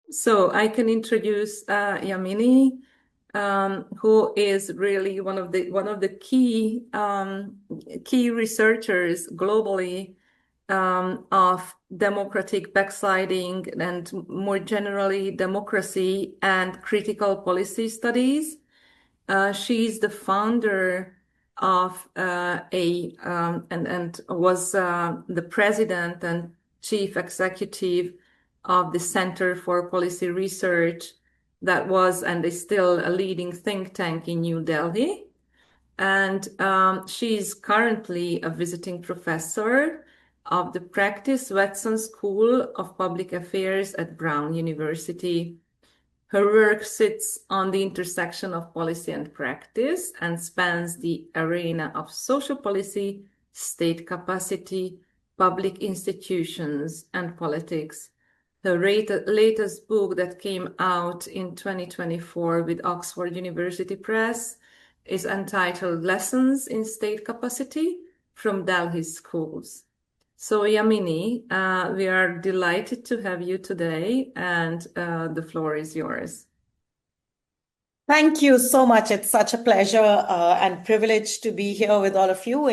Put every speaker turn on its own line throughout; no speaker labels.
So I can introduce Yamini, who is really one of the key researchers globally of democratic backsliding and more generally democracy and critical policy studies. She's the founder of and was the president and chief executive of the Center for Policy Research that was and is still a leading think tank in New Delhi. And she's currently a visiting professor of the Practice Watson School of Public Affairs at Brown University. Her work sits on the intersection of policy and practice and spans the arena of social policy, state capacity, public institutions, and politics. Her latest book that came out in 2024 with Oxford University Press is entitled Lessons in State Capacity from Delhi's Schools. So, Yamini, we are delighted to have you today, and the floor is yours.
Thank you so much. It's such a pleasure and privilege to be here with all of you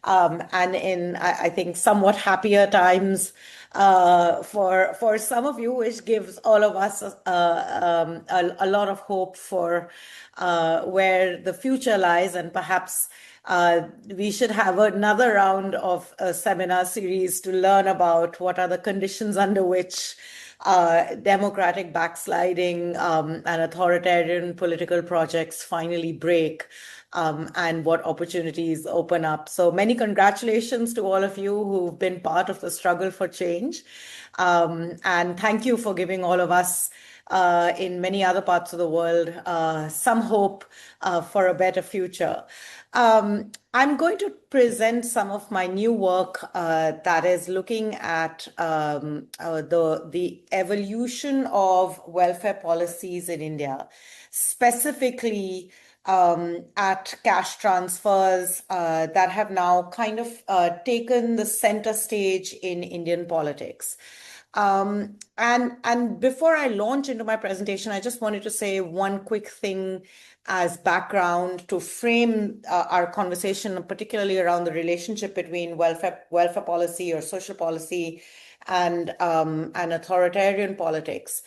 I think somewhat happier times for some of you, which gives all of us a lot of hope for where the future lies, and perhaps we should have another round of a seminar series to learn about what are the conditions under which democratic backsliding and authoritarian political projects finally break, and what opportunities open up. So many congratulations to all of you who've been part of the struggle for change. And thank you for giving all of us in many other parts of the world some hope for a better future. I'm going to present some of my new work that is looking at the evolution of welfare policies in India, specifically at cash transfers that have now kind of taken the center stage in Indian politics. And before I launch into my presentation, I just wanted to say one quick thing as background to frame our conversation, particularly around the relationship between welfare policy or social policy and authoritarian politics.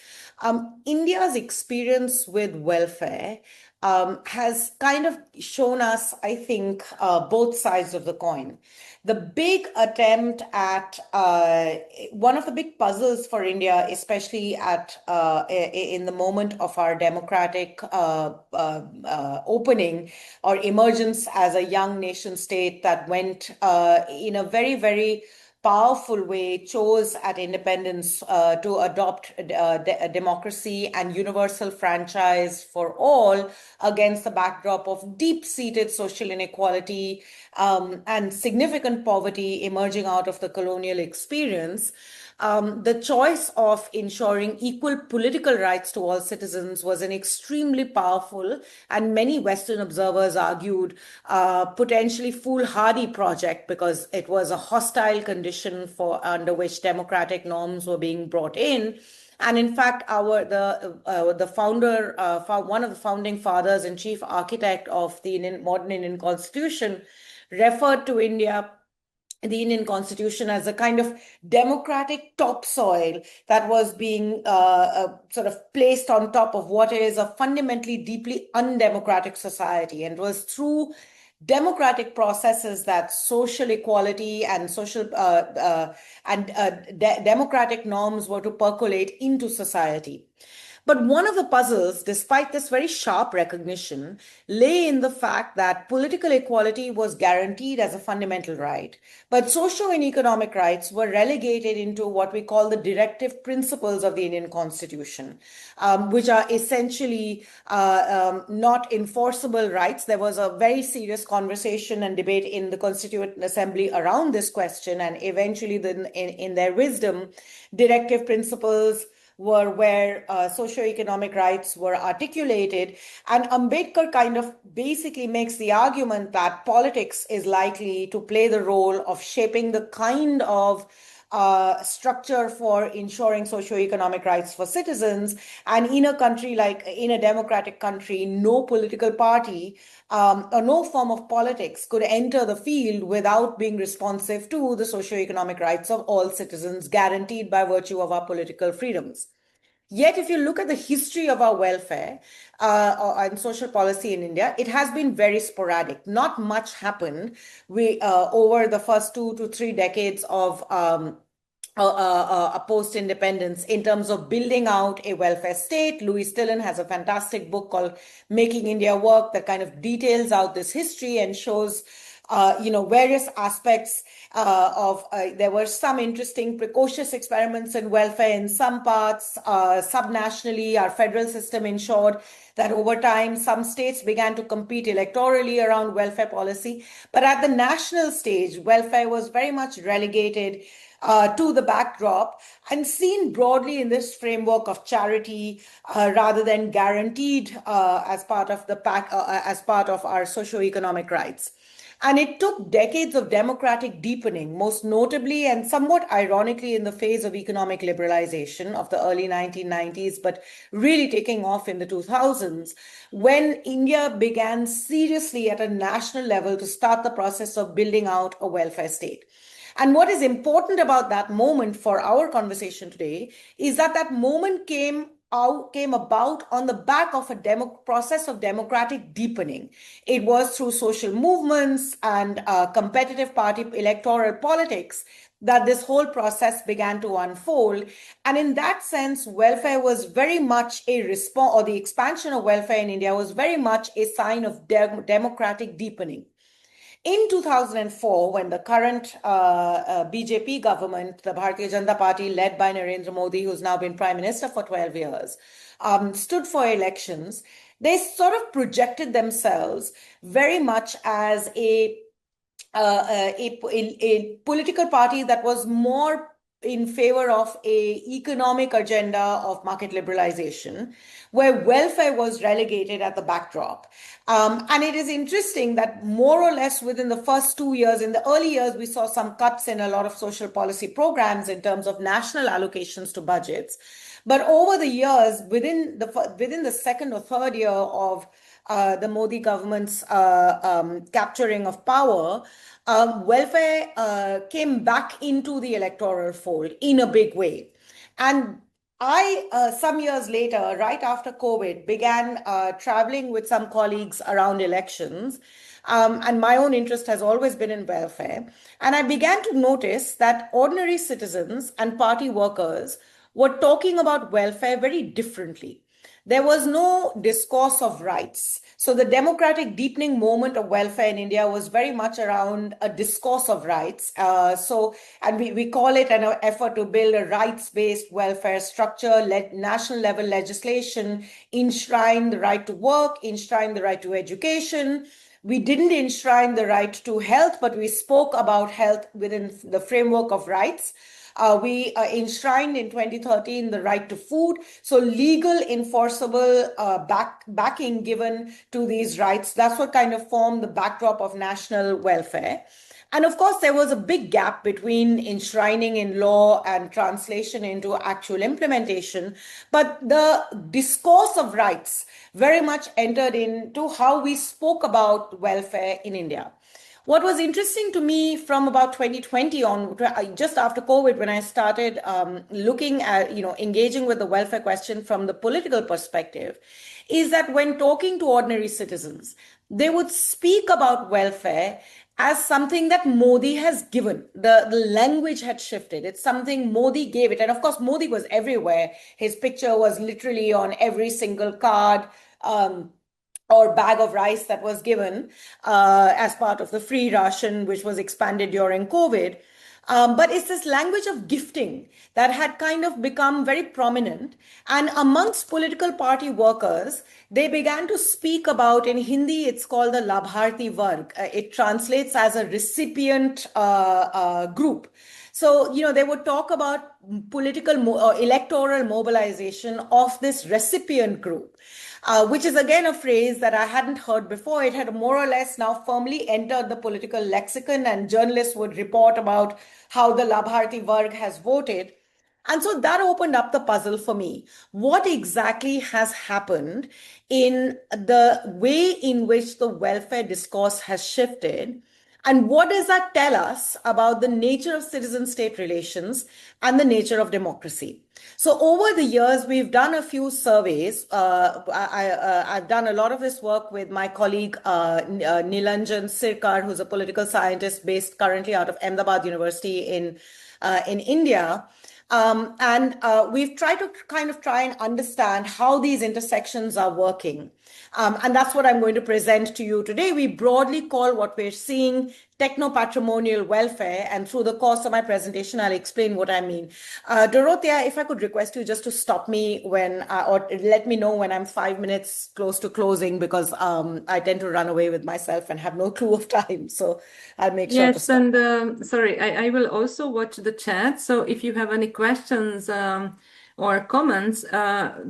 India's experience with welfare has kind of shown us, I think, both sides of the coin. The big attempt at one of the big puzzles for India, especially in the moment of our democratic opening or emergence as a young nation state that went in a very, very powerful way, chose at independence to adopt democracy and universal franchise for all against the backdrop of deep-seated social inequality and significant poverty emerging out of the colonial experience. The choice of ensuring equal political rights to all citizens was an extremely powerful, and many Western observers argued potentially foolhardy project, because it was a hostile condition under which democratic norms were being brought in. And in fact, the founder, one of the founding fathers and chief architect of the modern Indian Constitution, referred to the Indian Constitution as a kind of democratic topsoil that was being sort of placed on top of what is a fundamentally deeply undemocratic society. And it was through democratic processes that social equality and democratic norms were to percolate into society. But one of the puzzles, despite this very sharp recognition, lay in the fact that political equality was guaranteed as a fundamental right, but social and economic rights were relegated into what we call the directive principles of the Indian Constitution, which are essentially not enforceable rights. There was a very serious conversation and debate in the Constituent Assembly around this question, and eventually, in their wisdom, directive principles were where socioeconomic rights were articulated. And Ambedkar kind of basically makes the argument that politics is likely to play the role of shaping the kind of structure for ensuring socioeconomic rights for citizens. And in a country like in a democratic country, no political party or no form of politics could enter the field without being responsive to the socioeconomic rights of all citizens, guaranteed by virtue of our political freedoms. Yet, if you look at the history of our welfare and social policy in India, it has been very sporadic. Not much happened over the first 2 to 3 decades of post-independence in terms of building out a welfare state. Louis Dillon has a fantastic book called Making India Work that kind of details out this history and shows various aspects there were some interesting precocious experiments in welfare in some parts. Subnationally, our federal system ensured that over time, some states began to compete electorally around welfare policy. But at the national stage, welfare was very much relegated to the backdrop and seen broadly in this framework of charity rather than guaranteed as part of as part of our socioeconomic rights. And it took decades of democratic deepening, most notably and somewhat ironically in the phase of economic liberalization of the early 1990s, but really taking off in the 2000s, when India began seriously at a national level to start the process of building out a welfare state. And what is important about that moment for our conversation today is that that moment came about on the back of a process of democratic deepening. It was through social movements and competitive party electoral politics that this whole process began to unfold. And in that sense, welfare was very much a response, or the expansion of welfare in India was very much a sign of democratic deepening. In 2004, when the current BJP government, the Bharatiya Janata Party, led by Narendra Modi, who's now been Prime Minister for 12 years, stood for elections, they sort of projected themselves very much as a political party that was more in favor of an economic agenda of market liberalization, where welfare was relegated at the backdrop. And it is interesting that more or less within the first 2 years, in the early years, we saw some cuts in a lot of social policy programs in terms of national allocations to budgets. But over the years, within the second or third year of the Modi government's capturing of power, welfare came back into the electoral fold in a big way. And I, some years later, right after COVID, began traveling with some colleagues around elections. And my own interest has always been in welfare. And I began to notice that ordinary citizens and party workers were talking about welfare very differently. There was no discourse of rights. So the democratic deepening moment of welfare in India was very much around a discourse of rights. And we call it an effort to build a rights-based welfare structure, national level legislation, enshrine the right to work, enshrine the right to education. We didn't enshrine the right to health, but we spoke about health within the framework of rights. We enshrined in 2013 the right to food. So legal, enforceable backing given to these rights. That's what kind of formed the backdrop of national welfare. And of course, there was a big gap between enshrining in law and translation into actual implementation. But the discourse of rights very much entered into how we spoke about welfare in India. What was interesting to me from about 2020 on, just after COVID, when I started looking at, engaging with the welfare question from the political perspective, is that when talking to ordinary citizens, they would speak about welfare as something that Modi has given. The language had shifted. It's something Modi gave it. And of course, Modi was everywhere. His picture was literally on every single card. Or bag of rice that was given as part of the free ration, which was expanded during COVID. But it's this language of gifting that had kind of become very prominent. And amongst political party workers, they began to speak about, in Hindi, it's called the Labharti Varg. It translates as a recipient group. So, they would talk about political or electoral mobilization of this recipient group. which is again a phrase that I hadn't heard before. It had more or less now firmly entered the political lexicon, and journalists would report about how the Labharti Varg has voted. And so that opened up the puzzle for me. What exactly has happened in the way in which the welfare discourse has shifted? And what does that tell us about the nature of citizen-state relations and the nature of democracy? So over the years, we've done a few surveys. I've done a lot of this work with my colleague Nilanjan Sirkar, who's a political scientist based currently out of Ahmedabad University in India. And we've tried to try and understand how these intersections are working. And that's what I'm going to present to you today. We broadly call what we're seeing techno-patrimonial welfare. And through the course of my presentation, I'll explain what I mean. Dorothea, if I could request you just to stop me or let me know when I'm 5 minutes close to closing, because I tend to run away with myself and have no clue of time. So I'll make sure to
Yes,
stop.
and sorry, I will also watch the chat. So if you have any questions or comments,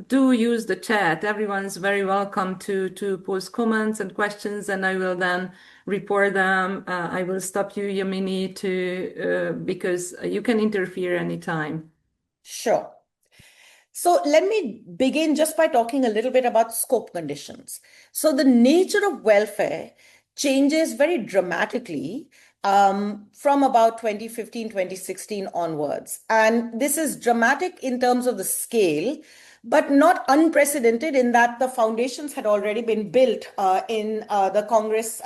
do use the chat. Everyone's very welcome to post comments and questions, and I will then report them. I will stop you, Yamini, because you can interfere anytime.
Sure. So let me begin just by talking a little bit about scope conditions. So the nature of welfare changes very dramatically from about 2015, 2016 onwards. And this is dramatic in terms of the scale, but not unprecedented in that the foundations had already been built in the Congress,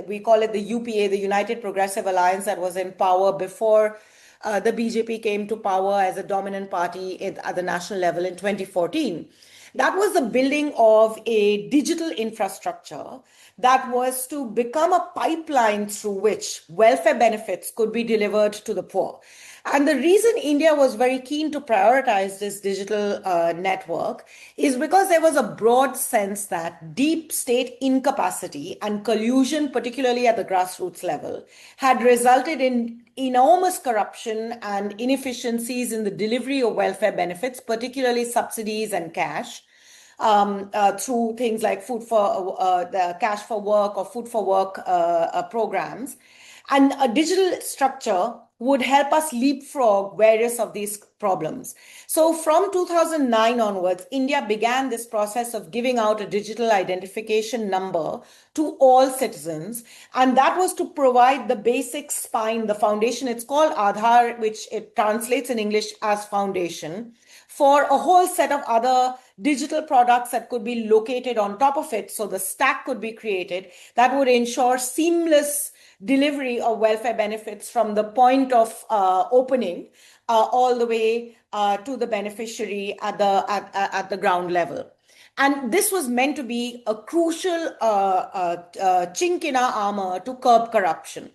we call it the UPA, the United Progressive Alliance, that was in power before the BJP came to power as a dominant party at the national level in 2014. That was the building of a digital infrastructure that was to become a pipeline through which welfare benefits could be delivered to the poor. And the reason India was very keen to prioritize this digital network is because there was a broad sense that deep state incapacity and collusion, particularly at the grassroots level, had resulted in enormous corruption and inefficiencies in the delivery of welfare benefits, particularly subsidies and cash, through things like the cash for work or food for work programs. And a digital structure would help us leapfrog various of these problems. So from 2009 onwards, India began this process of giving out a digital identification number to all citizens. And that was to provide the basic spine, the foundation. It's called Aadhaar, which it translates in English as foundation, for a whole set of other digital products that could be located on top of it. So the stack could be created that would ensure seamless delivery of welfare benefits from the point of opening all the way to the beneficiary at the ground level. And this was meant to be a crucial chink in our armor to curb corruption.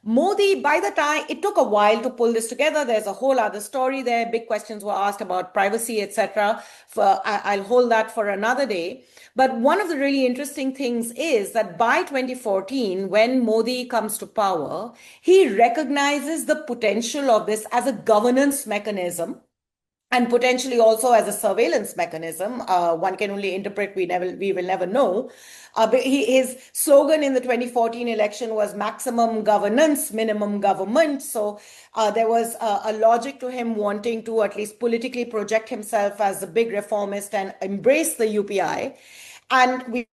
Modi, by the time, it took a while to pull this together. There's a whole other story there. Big questions were asked about privacy, etc. I'll hold that for another day. But one of the really interesting things is that by 2014, when Modi comes to power, he recognizes the potential of this as a governance mechanism and potentially also as a surveillance mechanism. One can only interpret, we will never know. But his slogan in the 2014 election was maximum governance, minimum government. So there was a logic to him wanting to at least politically project himself as a big reformist and embrace the UPI. And we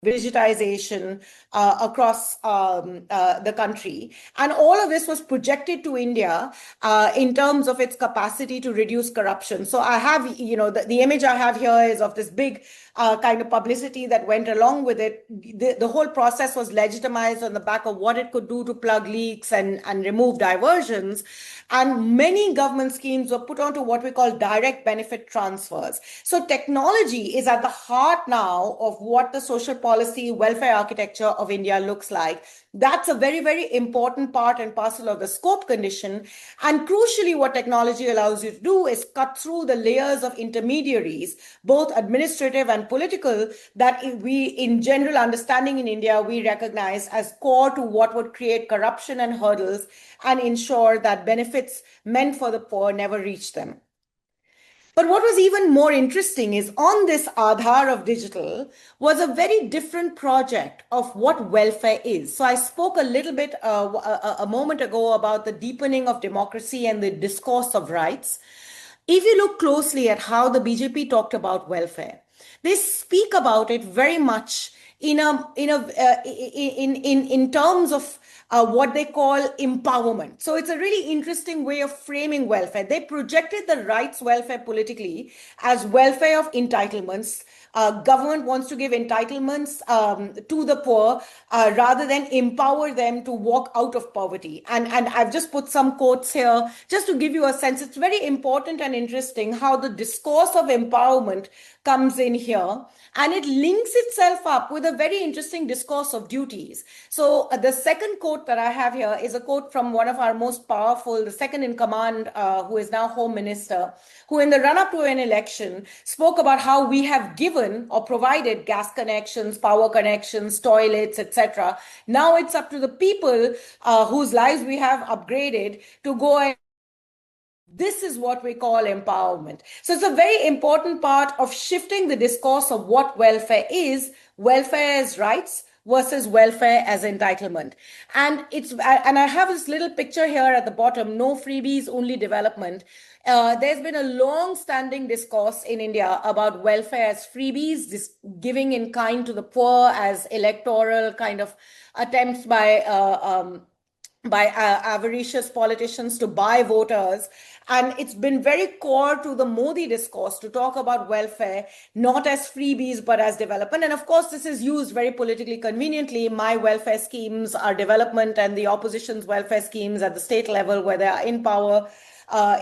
digitization across the country. And all of this was projected to India in terms of its capacity to reduce corruption. So I have, the image I have here is of this big kind of publicity that went along with it. The whole process was legitimized on the back of what it could do to plug leaks and remove diversions. And many government schemes were put onto what we call direct benefit transfers. So technology is at the heart now of what the social policy policy, welfare architecture of India looks like. That's a very, very important part and parcel of the scope condition. And crucially, what technology allows you to do is cut through the layers of intermediaries, both administrative and political, that we, in general understanding in India, we recognize as core to what would create corruption and hurdles and ensure that benefits meant for the poor never reach them. But what was even more interesting is on this Aadhaar of digital was a very different project of what welfare is. So I spoke a little bit a moment ago about the deepening of democracy and the discourse of rights. If you look closely at how the BJP talked about welfare, they speak about it very much in terms of what they call empowerment. So it's a really interesting way of framing welfare. They projected the rights welfare politically as welfare of entitlements. Government wants to give entitlements to the poor rather than empower them to walk out of poverty. And I've just put some quotes here just to give you a sense. It's very important and interesting how the discourse of empowerment comes in here, and it links itself up with a very interesting discourse of duties. So the second quote that I have here is a quote from one of our most powerful, the second in command, who is now Home Minister, who in the run-up to an election spoke about how we have given or provided gas connections, power connections, toilets, etc. Now it's up to the people whose lives we have upgraded to go and this is what we call empowerment. So it's a very important part of shifting the discourse of what welfare is, welfare as rights versus welfare as entitlement. And I have this little picture here at the bottom, no freebies, only development. There's been a long-standing discourse in India about welfare as freebies, this giving in kind to the poor as electoral kind of attempts by avaricious politicians to buy voters. And it's been very core to the Modi discourse to talk about welfare, not as freebies, but as development. And of course, this is used very politically conveniently. My welfare schemes are development and the opposition's welfare schemes at the state level where they are in power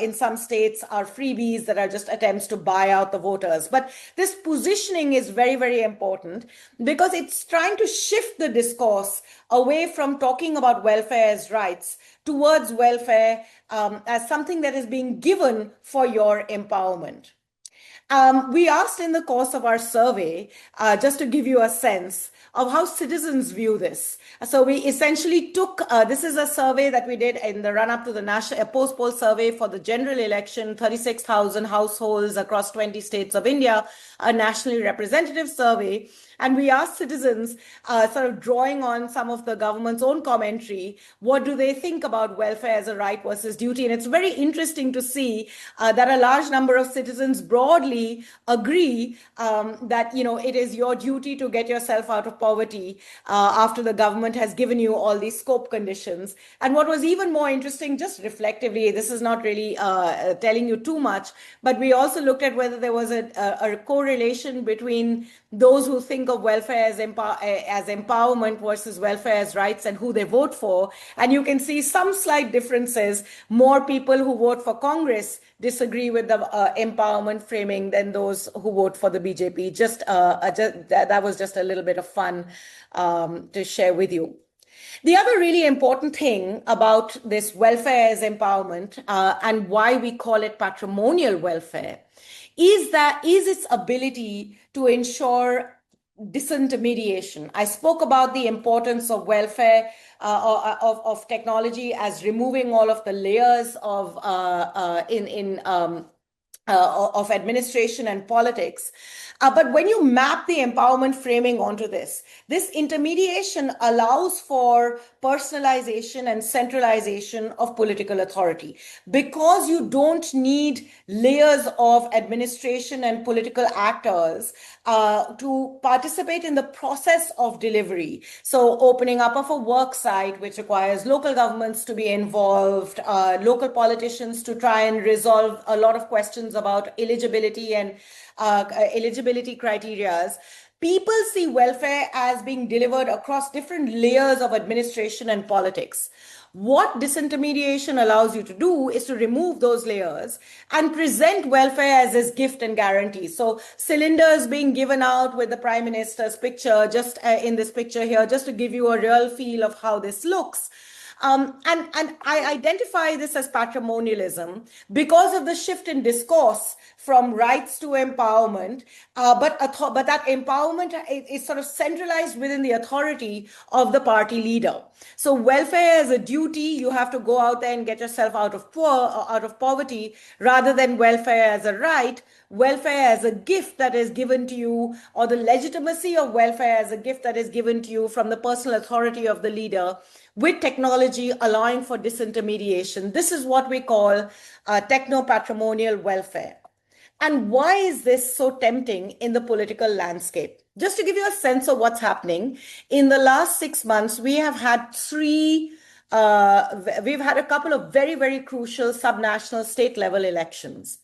in some states are freebies that are just attempts to buy out the voters. But this positioning is very, very important because it's trying to shift the discourse away from talking about welfare as rights towards welfare as something that is being given for your empowerment. We asked in the course of our survey, just to give you a sense of how citizens view this. So we essentially took, this is a survey that we did in the run-up to the national post-poll survey for the general election, 36,000 households across 20 states of India, a nationally representative survey. And we asked citizens, sort of drawing on some of the government's own commentary, what do they think about welfare as a right versus duty? And it's very interesting to see that a large number of citizens broadly agree that, you know, it is your duty to get yourself out of poverty after the government has given you all these scope conditions. And what was even more interesting, just reflectively, this is not really telling you too much, but we also looked at whether there was a correlation between those who think of welfare as empowerment versus welfare as rights and who they vote for. And you can see some slight differences. More people who vote for Congress disagree with the empowerment framing than those who vote for the BJP. That was just a little bit of fun to share with you. The other really important thing about this welfare as empowerment and why we call it patrimonial welfare is its ability to ensure disintermediation. I spoke about the importance of welfare of technology as removing all of the layers of administration and politics. But when you map the empowerment framing onto this intermediation allows for personalization and centralization of political authority because you don't need layers of administration and political actors to participate in the process of delivery. So opening up of a work site, which requires local governments to be involved, local politicians to try and resolve a lot of questions about eligibility and eligibility criteria. People see welfare as being delivered across different layers of administration and politics. What disintermediation allows you to do is to remove those layers and present welfare as this gift and guarantee. So cylinders being given out with the Prime Minister's picture, just in this picture here, just to give you a real feel of how this looks. And I identify this as patrimonialism because of the shift in discourse from rights to empowerment, but that empowerment is sort of centralized within the authority of the party leader. So welfare as a duty, you have to go out there and get yourself out of poverty, rather than welfare as a right. Welfare as a gift that is given to you, or the legitimacy of welfare as a gift that is given to you from the personal authority of the leader, with technology allowing for disintermediation. This is what we call techno-patrimonial welfare. And why is this so tempting in the political landscape? Just to give you a sense of what's happening, in the last 6 months, we have had we've had a couple of very, very crucial subnational state level elections.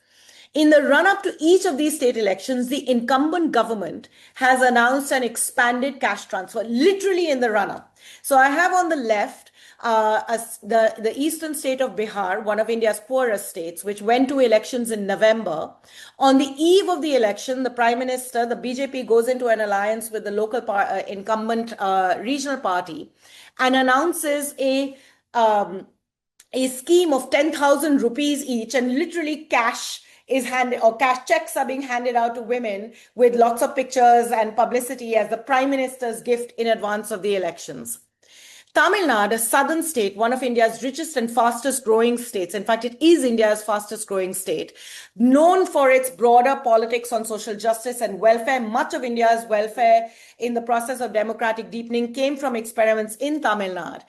In the run up to each of these state elections, the incumbent government has announced an expanded cash transfer, literally in the run up. So I have on the left the eastern state of Bihar, one of India's poorest states, which went to elections in November. On the eve of the election, the Prime Minister, the BJP, goes into an alliance with the local incumbent regional party and announces a scheme of 10,000 rupees each, and literally cash is handed, or cash checks are being handed out to women with lots of pictures and publicity as the Prime Minister's gift in advance of the elections. Tamil Nadu, a southern state, one of India's richest and fastest growing states. In fact, it is India's fastest growing state, known for its broader politics on social justice and welfare. Much of India's welfare in the process of democratic deepening came from experiments in Tamil Nadu.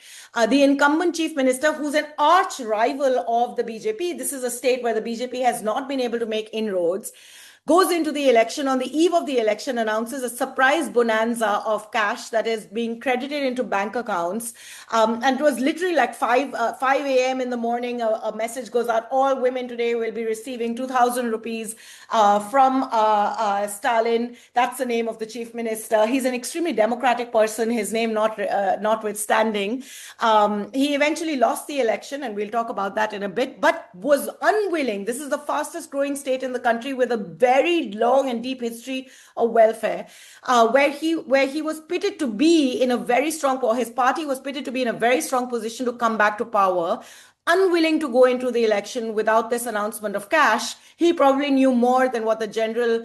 The incumbent chief minister, who's an arch rival of the BJP, this is a state where the BJP has not been able to make inroads, goes into the election. On the eve of the election, announces a surprise bonanza of cash that is being credited into bank accounts. And it was literally like 5 a.m. in the morning, a message goes out, all women today will be receiving 2,000 rupees from Stalin. That's the name of the chief minister. He's an extremely democratic person, his name notwithstanding. He eventually lost the election, and we'll talk about that in a bit, but was unwilling. This is the fastest growing state in the country with a very long and deep history of welfare, where he was pitted to be in a very strong, or his party was pitted to be in a very strong position to come back to power. Unwilling to go into the election without this announcement of cash. He probably knew more than what the general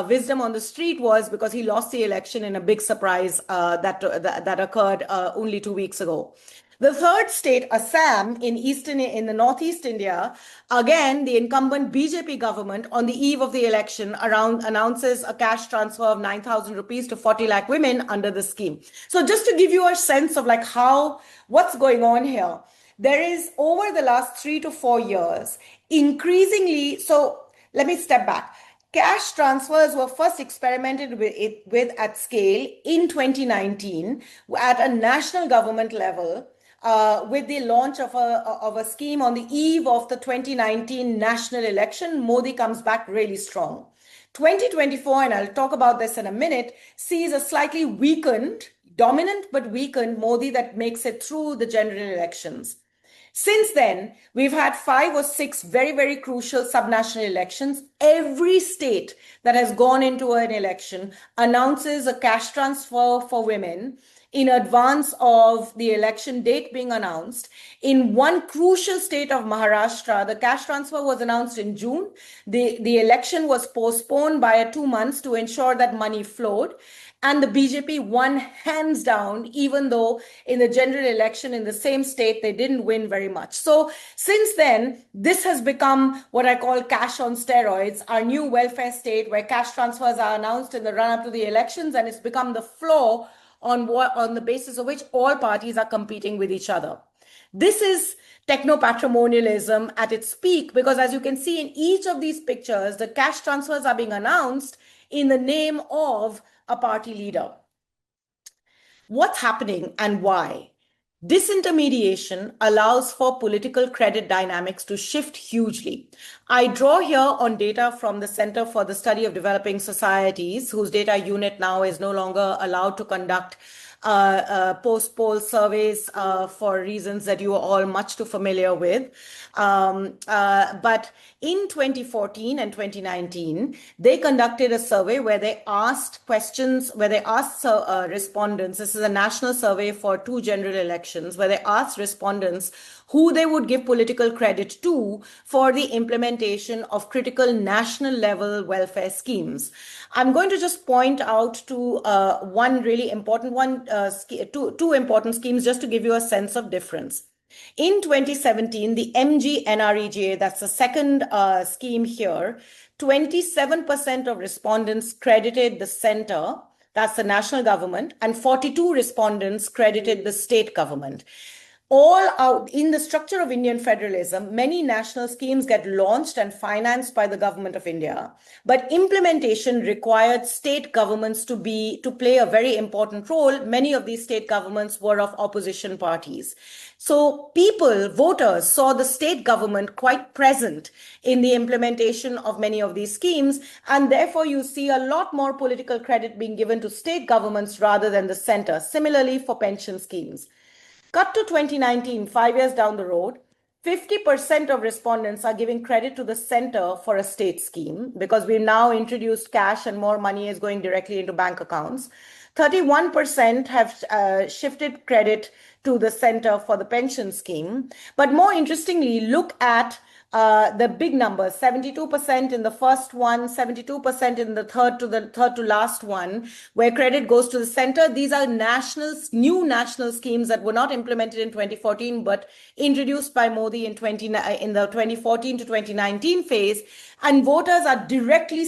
wisdom on the street was, because he lost the election in a big surprise that occurred only 2 weeks ago. The third state, Assam, in the northeast India, again, the incumbent BJP government, on the eve of the election, announces a cash transfer of 9,000 rupees to 40 lakh women under the scheme. So just to give you a sense of like what's going on here, there is, over the last 3 to 4 years, increasingly, so let me step back. Cash transfers were first experimented with at scale in 2019 at a national government level, with the launch of a scheme on the eve of the 2019 national election. Modi comes back really strong. 2024, and I'll talk about this in a minute, sees a slightly weakened, dominant but weakened Modi that makes it through the general elections. Since then, we've had 5 or 6 very, very crucial subnational elections. Every state that has gone into an election announces a cash transfer for women in advance of the election date being announced. In one crucial state of Maharashtra, the cash transfer was announced in June. The election was postponed by 2 months to ensure that money flowed. And the BJP won hands down, even though in the general election in the same state, they didn't win very much. So since then, this has become what I call cash on steroids, our new welfare state, where cash transfers are announced in the run up to the elections, and it's become the floor on the basis of which all parties are competing with each other. This is techno-patrimonialism at its peak, because as you can see in each of these pictures, the cash transfers are being announced in the name of a party leader. What's happening and why? Disintermediation allows for political credit dynamics to shift hugely. I draw here on data from the Center for the Study of Developing Societies, whose data unit now is no longer allowed to conduct post-poll surveys for reasons that you are all much too familiar with. But in 2014 and 2019, they conducted a survey where they asked questions, where they asked respondents, this is a national survey for 2 general elections, where they asked respondents who they would give political credit to for the implementation of critical national level welfare schemes. I'm going to just point out to one really important one, two important schemes, just to give you a sense of difference. In 2017, the MGNREGA, that's the second scheme here, 27% of respondents credited the center, that's the national government, and 42 respondents credited the state government. All out in the structure of Indian federalism, many national schemes get launched and financed by the government of India, but implementation required state governments to play a very important role. Many of these state governments were of opposition parties. So voters saw the state government quite present in the implementation of many of these schemes, and therefore you see a lot more political credit being given to state governments rather than the center. Similarly for pension schemes. Cut to 2019, 5 years down the road, 50% of respondents are giving credit to the center for a state scheme because we've now introduced cash and more money is going directly into bank accounts. 31% have shifted credit to the center for the pension scheme. But more interestingly, look at the big numbers, 72% in the first one, 72% in the third to last one, where credit goes to the center. These are new national schemes that were not implemented in 2014, but introduced by Modi in the 2014 to 2019 phase. And voters are directly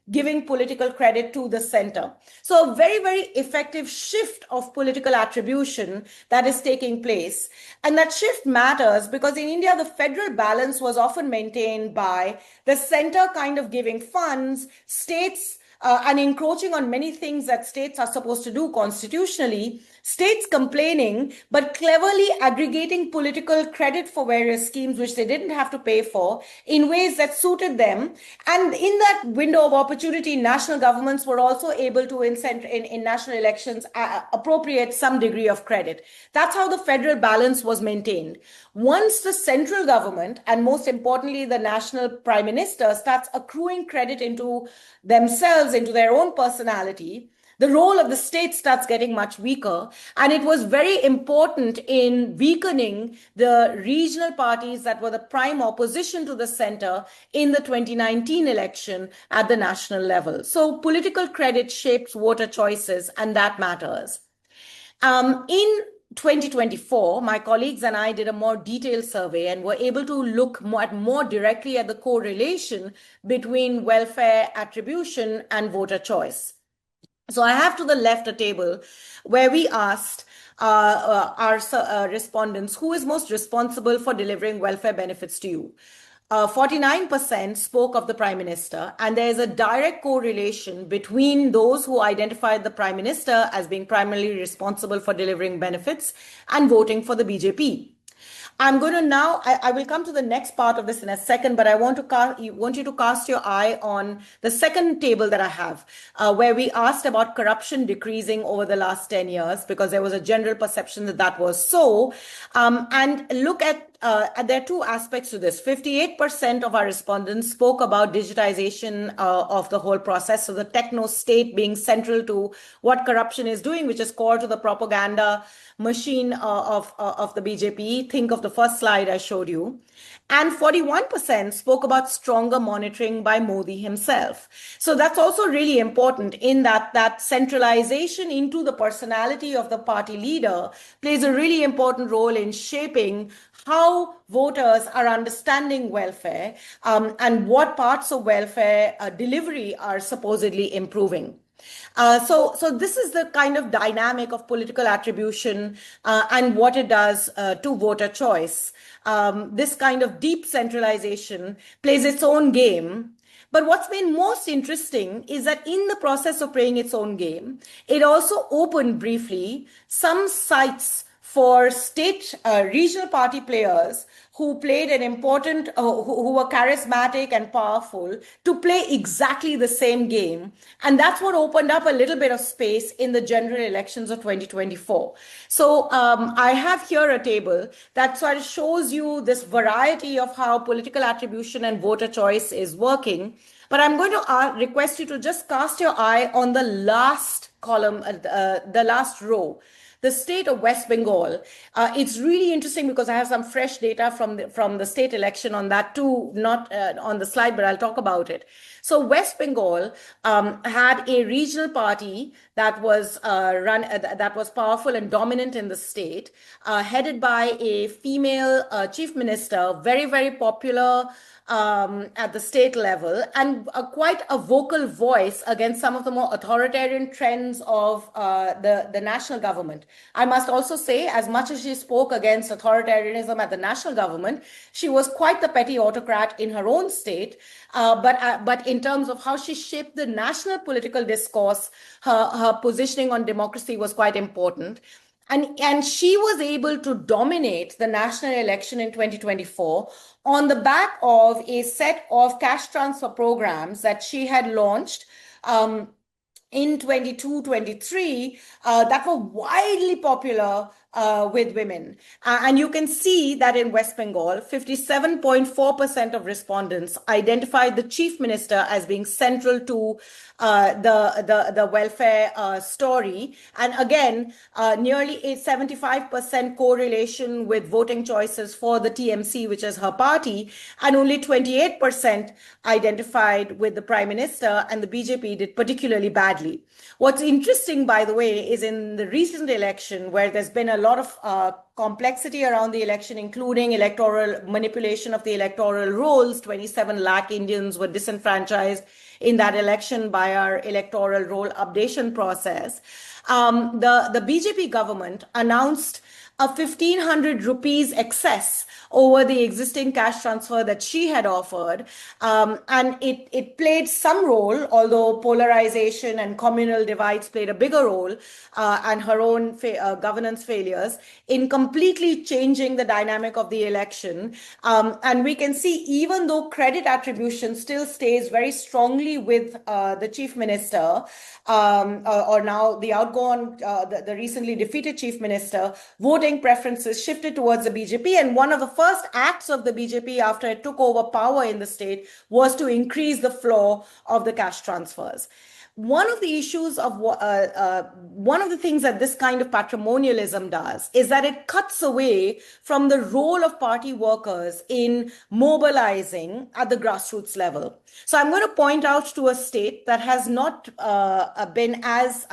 giving political credit to the center. So a very, very effective shift of political attribution that is taking place. And that shift matters because in India, the federal balance was often maintained by the center kind of giving funds, states and encroaching on many things that states are supposed to do constitutionally, states complaining, but cleverly aggregating political credit for various schemes which they didn't have to pay for in ways that suited them. And in that window of opportunity, national governments were also able to, in national elections, appropriate some degree of credit. That's how the federal balance was maintained. Once the central government, and most importantly, the national prime minister, starts accruing credit into themselves, into their own personality, the role of the state starts getting much weaker. And it was very important in weakening the regional parties that were the prime opposition to the center in the 2019 election at the national level. So political credit shapes voter choices, and that matters. In 2024, my colleagues and I did a more detailed survey and were able to look more directly at the correlation between welfare attribution and voter choice. So I have to the left a table where we asked our respondents, who is most responsible for delivering welfare benefits to you? 49% spoke of the Prime Minister, and there is a direct correlation between those who identified the Prime Minister as being primarily responsible for delivering benefits and voting for the BJP. I'm going to now, I will come to the next part of this in a second, but I want you to cast your eye on the second table that I have, where we asked about corruption decreasing over the last 10 years, because there was a general perception that that was so. And look at there are two aspects to this. 58% of our respondents spoke about digitization of the whole process. So the techno state being central to what corruption is doing, which is core to the propaganda machine of the BJP. Think of the first slide I showed you. And 41% spoke about stronger monitoring by Modi himself. So that's also really important in that centralization into the personality of the party leader plays a really important role in shaping how voters are understanding welfare and what parts of welfare delivery are supposedly improving. So this is the kind of dynamic of political attribution and what it does to voter choice. This kind of deep centralization plays its own game. But what's been most interesting is that in the process of playing its own game, it also opened briefly some sites for state regional party players who played an important, who were charismatic and powerful, to play exactly the same game. And that's what opened up a little bit of space in the general elections of 2024. So I have here a table that sort of shows you this variety of how political attribution and voter choice is working. But I'm going to request you to just cast your eye on the last column, the last row. The state of West Bengal. It's really interesting because I have some fresh data from the state election on that too, not on the slide, but I'll talk about it. So West Bengal had a regional party that was that was powerful and dominant in the state, headed by a female chief minister, very, very popular at the state level, and quite a vocal voice against some of the more authoritarian trends of the national government. I must also say, as much as she spoke against authoritarianism at the national government, she was quite the petty autocrat in her own state. But in terms of how she shaped the national political discourse, her positioning on democracy was quite important. And she was able to dominate the national election in 2024 on the back of a set of cash transfer programs that she had launched in 22-23 that were widely popular with women. And you can see that in West Bengal, 57.4% of respondents identified the chief minister as being central to the welfare story. And again, nearly a 75% correlation with voting choices for the TMC, which is her party, and only 28% identified with the prime minister, and the BJP did particularly badly. What's interesting, by the way, is in the recent election, where there's been a lot of complexity around the election, including electoral manipulation of the electoral rolls. 27 lakh Indians were disenfranchised in that election by our electoral roll updation process. The BJP government announced a 1,500 rupees excess over the existing cash transfer that she had offered. And it played some role, although polarization and communal divides played a bigger role, and her own governance failures in completely changing the dynamic of the election. And we can see, even though credit attribution still stays very strongly with the chief minister, or now the outgone, the recently defeated chief minister, voting preferences shifted towards the BJP. And one of the first acts of the BJP after it took over power in the state was to increase the flow of the cash transfers. One of the issues of one of the things that this kind of patrimonialism does is that it cuts away from the role of party workers in mobilizing at the grassroots level. So I'm going to point out to a state that has not been as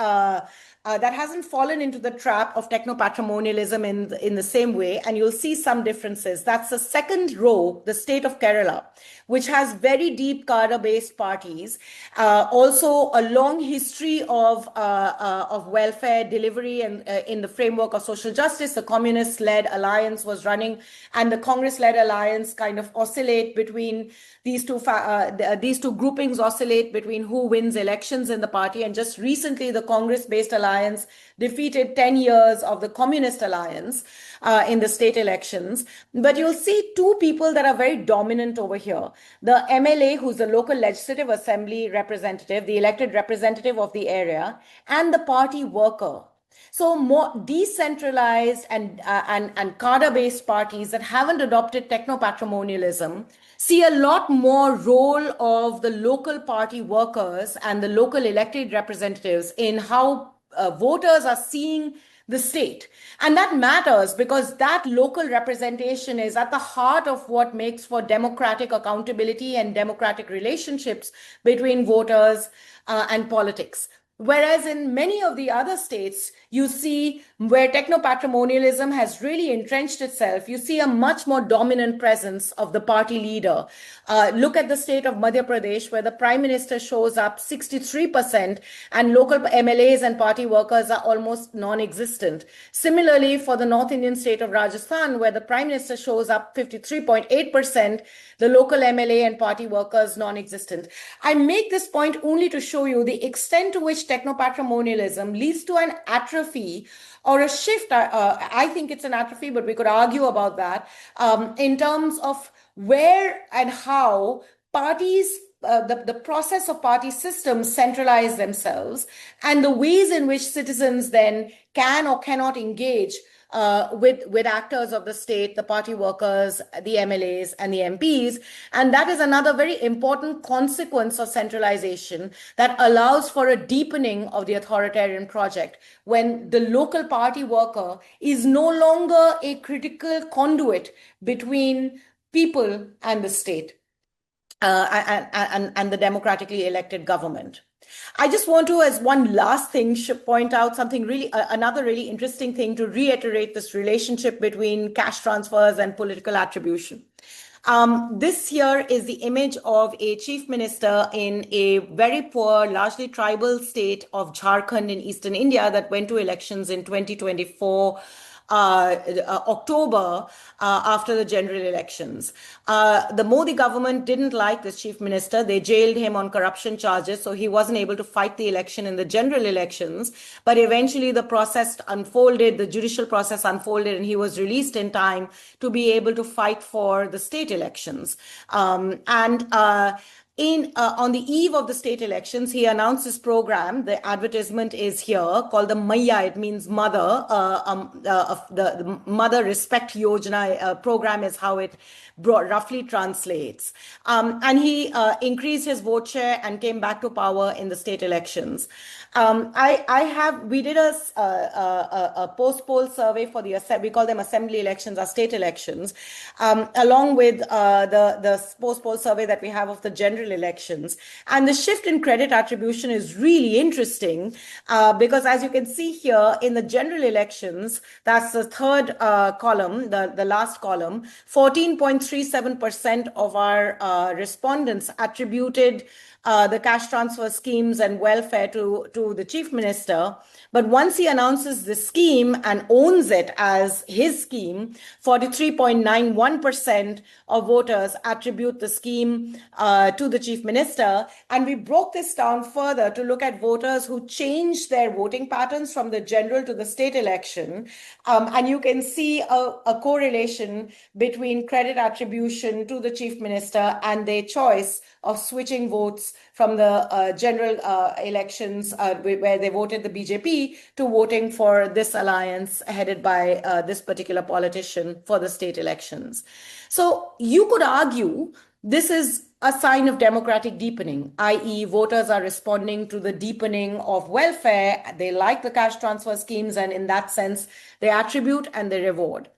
that hasn't fallen into the trap of techno-patrimonialism in the same way, and you'll see some differences. That's the second row, the state of Kerala, which has very deep cadre-based parties, also a long history of welfare delivery and in the framework of social justice. The communist-led alliance was running, and the Congress-led alliance kind of oscillate between these two groupings oscillate between who wins elections in the party. And just recently, the Congress-based alliance defeated 10 years of the communist alliance in the state elections. But you'll see two people that are very dominant over here. The MLA, who's the local legislative assembly representative, the elected representative of the area, and the party worker. So more decentralized and cadre-based parties that haven't adopted techno-patrimonialism see a lot more role of the local party workers and the local elected representatives in how voters are seeing the state. And that matters because that local representation is at the heart of what makes for democratic accountability and democratic relationships between voters and politics. Whereas in many of the other states, you see where techno-patrimonialism has really entrenched itself, you see a much more dominant presence of the party leader. Look at the state of Madhya Pradesh, where the prime minister shows up 63% and local MLAs and party workers are almost non-existent. Similarly, for the North Indian state of Rajasthan, where the prime minister shows up 53.8%, the local MLA and party workers non-existent. I make this point only to show you the extent to which unleashed techno-patrimonialism leads to an atrophy or a shift. I think it's an atrophy, but we could argue about that in terms of where and how parties, the process of party systems centralize themselves, and the ways in which citizens then can or cannot engage with actors of the state, the party workers, the MLAs, and the MPs. And that is another very important consequence of centralization that allows for a deepening of the authoritarian project when the local party worker is no longer a critical conduit between people and the state and the democratically elected government. I just want to, as one last thing, point out something really, another really interesting thing to reiterate this relationship between cash transfers and political attribution. This here is the image of a chief minister in a very poor, largely tribal state of Jharkhand in eastern India that went to elections in 2024. October after the general elections. The Modi government didn't like this chief minister. They jailed him on corruption charges, so he wasn't able to fight the election in the general elections. But eventually the process unfolded, the judicial process unfolded, and he was released in time to be able to fight for the state elections. On the eve of the state elections, he announced his program. The advertisement is here, called the Maiya. It means mother. The Mother Respect Yojana program is how it roughly translates. And he increased his vote share and came back to power in the state elections. We did a post-poll survey for we call them assembly elections or state elections, along with the post-poll survey that we have of the general elections. And the shift in credit attribution is really interesting because, as you can see here, in the general elections, that's the third column, the last column, 14.37% of our respondents attributed the cash transfer schemes and welfare to the chief minister. But once he announces the scheme and owns it as his scheme, 43.91% of voters attribute the scheme to the chief minister. And we broke this down further to look at voters who changed their voting patterns from the general to the state election. And you can see a correlation between credit attribution to the chief minister and their choice of switching votes from the general elections where they voted the BJP to voting for this alliance headed by this particular politician for the state elections. So you could argue this is a sign of democratic deepening, i.e. voters are responding to the deepening of welfare. They like the cash transfer schemes, and in that sense, they attribute and they reward.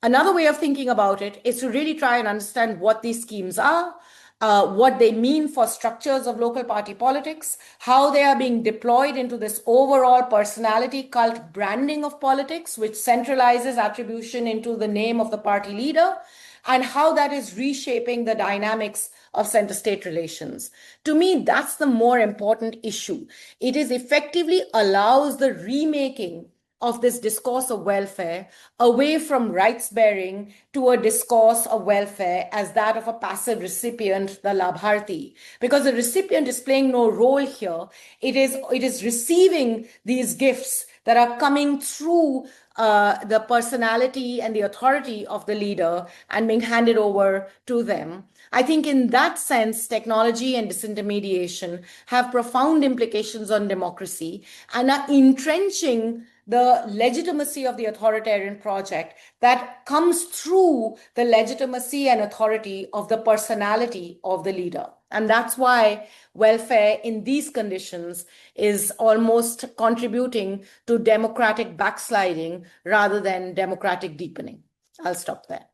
Another way of thinking about it is to really try and understand what these schemes are, what they mean for structures of local party politics, how they are being deployed into this overall personality cult branding of politics, which centralizes attribution into the name of the party leader, and how that is reshaping the dynamics of center-state relations. To me, that's the more important issue. It is effectively allows the remaking of this discourse of welfare away from rights-bearing to a discourse of welfare as that of a passive recipient, the Labharti. Because the recipient is playing no role here. It is receiving these gifts that are coming through the personality and the authority of the leader and being handed over to them. I think in that sense, technology and disintermediation have profound implications on democracy and are entrenching the legitimacy of the authoritarian project that comes through the legitimacy and authority of the personality of the leader. And that's why welfare in these conditions is almost contributing to democratic backsliding rather than democratic deepening. I'll stop there.